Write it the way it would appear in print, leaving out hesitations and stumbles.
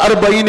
40